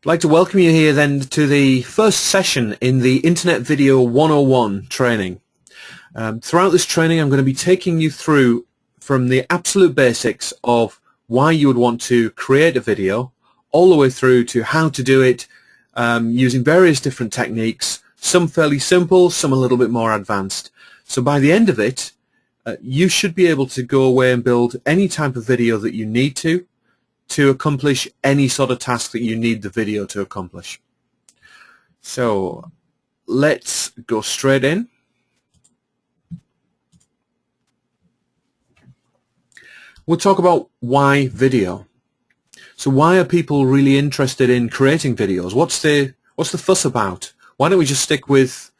I'd like to welcome you here then to the first session in the Internet Video 101 training. Throughout this training I'm going to be taking you through from the absolute basics of why you would want to create a video all the way through to how to do it using various different techniques, some fairly simple, some a little bit more advanced. So by the end of it you should be able to go away and build any type of video that you need to accomplish any sort of task that you need the video to accomplish. So let's go straight in. We'll talk about why video. So why are people really interested in creating videos? What's the fuss about? Why don't we just stick with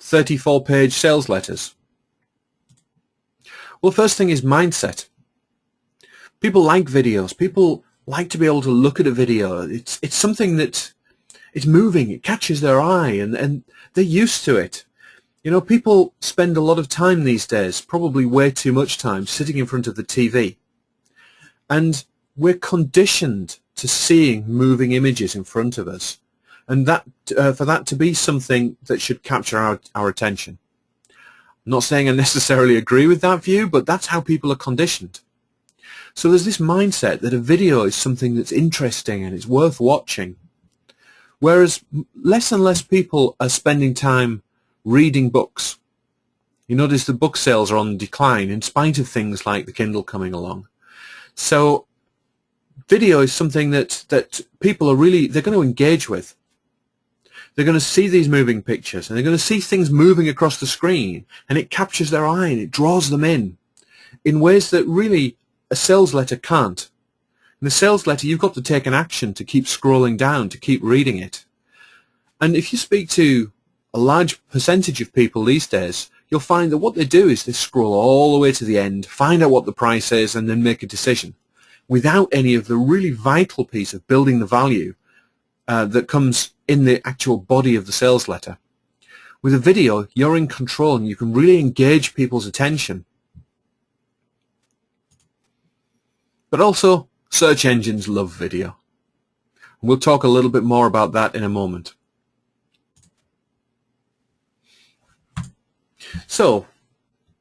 34-page sales letters? Well, first thing is mindset. People like videos. People like to be able to look at a video. It's something that it's moving, it catches their eye, and they're used to it. You know, people spend a lot of time these days, probably way too much time, sitting in front of the TV. And we're conditioned to seeing moving images in front of us. And that for that to be something that should capture our attention. I'm not saying I necessarily agree with that view, but that's how people are conditioned. So there's this mindset that a video is something that's interesting and it's worth watching, whereas less and less people are spending time reading books. You notice the book sales are on decline in spite of things like the Kindle coming along. So video is something that people are they're going to engage with. They're going to see these moving pictures and they're going to see things moving across the screen, and it captures their eye and it draws them in ways that really a sales letter can't. In a sales letter you've got to take an action to keep scrolling down, to keep reading it. And if you speak to a large percentage of people these days, you'll find that what they do is they scroll all the way to the end, find out what the price is, and then make a decision without any of the really vital piece of building the value that comes in the actual body of the sales letter. With a video, you're in control and you can really engage people's attention. But also, search engines love video. And we'll talk a little bit more about that in a moment. So,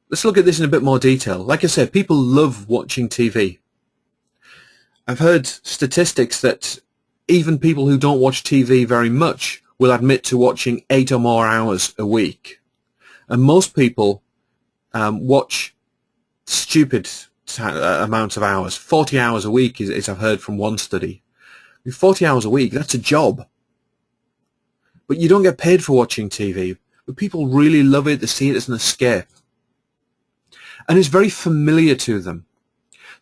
let's look at this in a bit more detail. Like I said, people love watching TV. I've heard statistics that even people who don't watch TV very much will admit to watching 8 or more hours a week. And most people watch stupid amount of hours. 40 hours a week is I've heard from one study. 40 hours a week, that's a job. But you don't get paid for watching TV. But people really love it. They see it as an escape. And it's very familiar to them.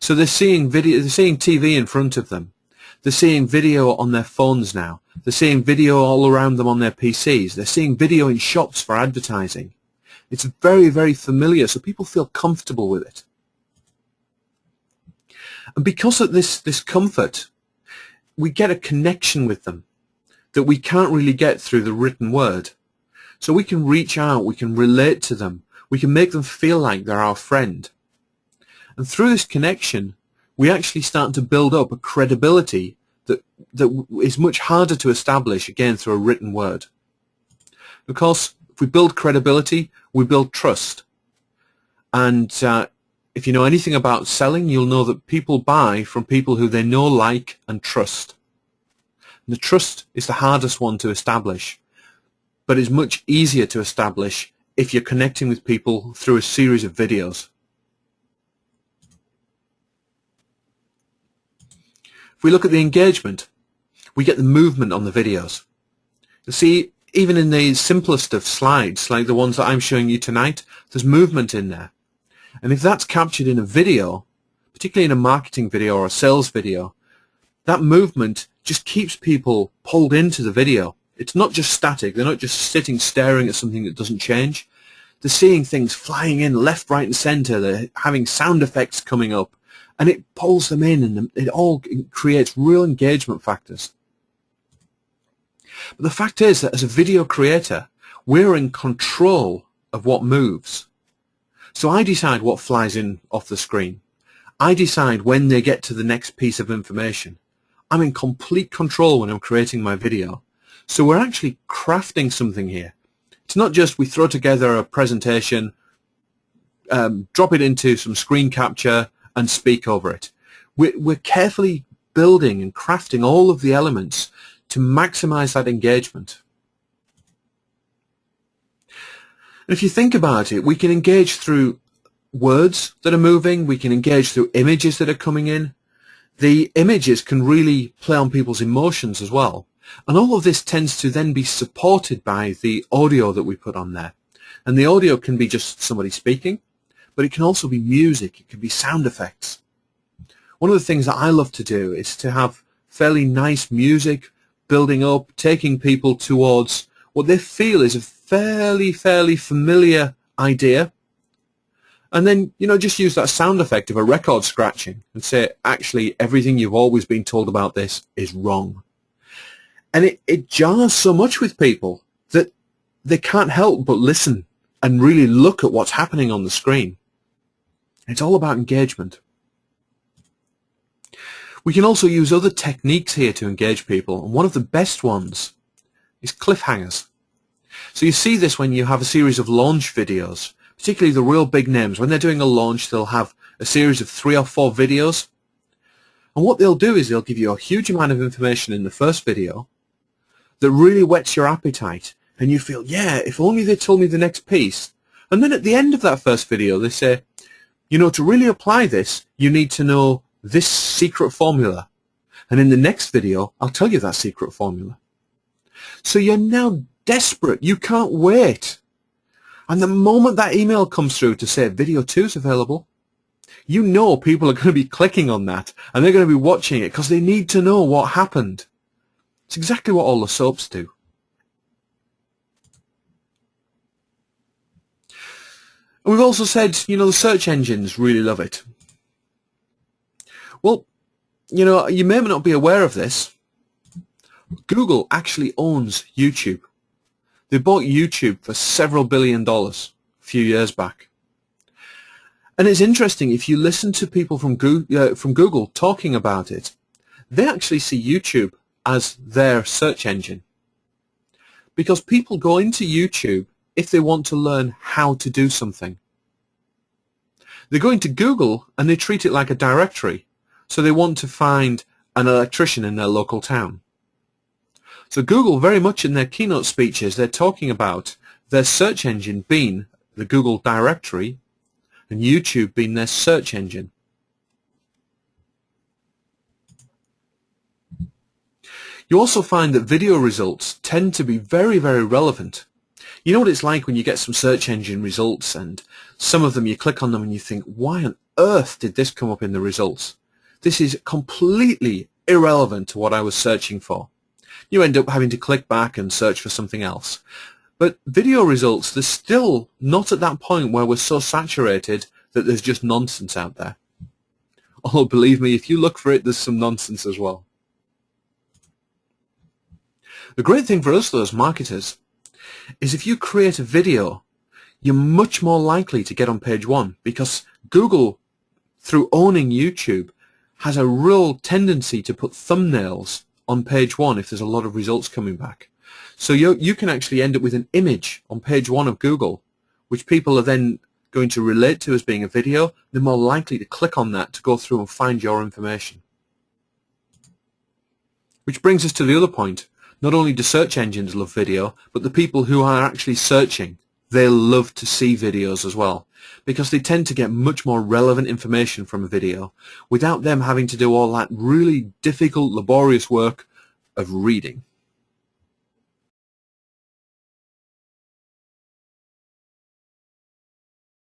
So they're seeing TV in front of them. They're seeing video on their phones now. They're seeing video all around them on their PCs. They're seeing video in shops for advertising. It's very, very familiar, so people feel comfortable with it. And because of this comfort, we get a connection with them that we can't really get through the written word. So we can reach out, we can relate to them, we can make them feel like they're our friend. And through this connection, we actually start to build up a credibility that is much harder to establish, again, through a written word. Because if we build credibility, we build trust. And if you know anything about selling, you'll know that people buy from people who they know, like, and trust. And the trust is the hardest one to establish, but it's much easier to establish if you're connecting with people through a series of videos. If we look at the engagement, we get the movement on the videos. You see, even in the simplest of slides, like the ones that I'm showing you tonight, there's movement in there. And if that's captured in a video, particularly in a marketing video or a sales video, that movement just keeps people pulled into the video. It's not just static. They're not just sitting staring at something that doesn't change. They're seeing things flying in left, right, and center. They're having sound effects coming up. And it pulls them in, and it all creates real engagement factors. But the fact is that as a video creator, we're in control of what moves. So I decide what flies in off the screen. I decide when they get to the next piece of information. I'm in complete control when I'm creating my video. So we're actually crafting something here. It's not just we throw together a presentation, drop it into some screen capture and speak over it. We're carefully building and crafting all of the elements to maximize that engagement. And if you think about it, we can engage through words that are moving, we can engage through images that are coming in. The images can really play on people's emotions as well. And all of this tends to then be supported by the audio that we put on there. And the audio can be just somebody speaking, but it can also be music, it can be sound effects. One of the things that I love to do is to have fairly nice music building up, taking people towards what they feel is a fairly familiar idea. And then, just use that sound effect of a record scratching and say, actually, everything you've always been told about this is wrong. And it jars so much with people that they can't help but listen and really look at what's happening on the screen. It's all about engagement. We can also use other techniques here to engage people, and one of the best ones is cliffhangers. So you see this when you have a series of launch videos, particularly the real big names. When they're doing a launch, they'll have a series of 3 or 4 videos. And what they'll do is they'll give you a huge amount of information in the first video that really whets your appetite. And you feel, yeah, if only they told me the next piece. And then at the end of that first video, they say, to really apply this, you need to know this secret formula. And in the next video, I'll tell you that secret formula. So you're now desperate. You can't wait. And the moment that email comes through to say video 2 is available, people are going to be clicking on that and they're going to be watching it because they need to know what happened. It's exactly what all the soaps do. And we've also said, the search engines really love it. Well, you may not be aware of this. Google actually owns YouTube. They bought YouTube for several $1 billion a few years back. And it's interesting, if you listen to people from Google talking about it, they actually see YouTube as their search engine. Because people go into YouTube if they want to learn how to do something. They go into Google and they treat it like a directory. So they want to find an electrician in their local town. So Google, very much in their keynote speeches, they're talking about their search engine being the Google directory and YouTube being their search engine. You also find that video results tend to be very relevant. You know what it's like when you get some search engine results and some of them you click on them and you think, why on earth did this come up in the results? This is completely irrelevant to what I was searching for. You end up having to click back and search for something else. But video results, they're still not at that point where we're so saturated that there's just nonsense out there. Oh, believe me, if you look for it, there's some nonsense as well. The great thing for us, though, as marketers, is if you create a video, you're much more likely to get on page 1 because Google, through owning YouTube, has a real tendency to put thumbnails on page 1 if there's a lot of results coming back. So you can actually end up with an image on page 1 of Google, which people are then going to relate to as being a video. They're more likely to click on that to go through and find your information. Which brings us to the other point. Not only do search engines love video, but the people who are actually searching, they love to see videos as well, because they tend to get much more relevant information from a video without them having to do all that really difficult, laborious work of reading.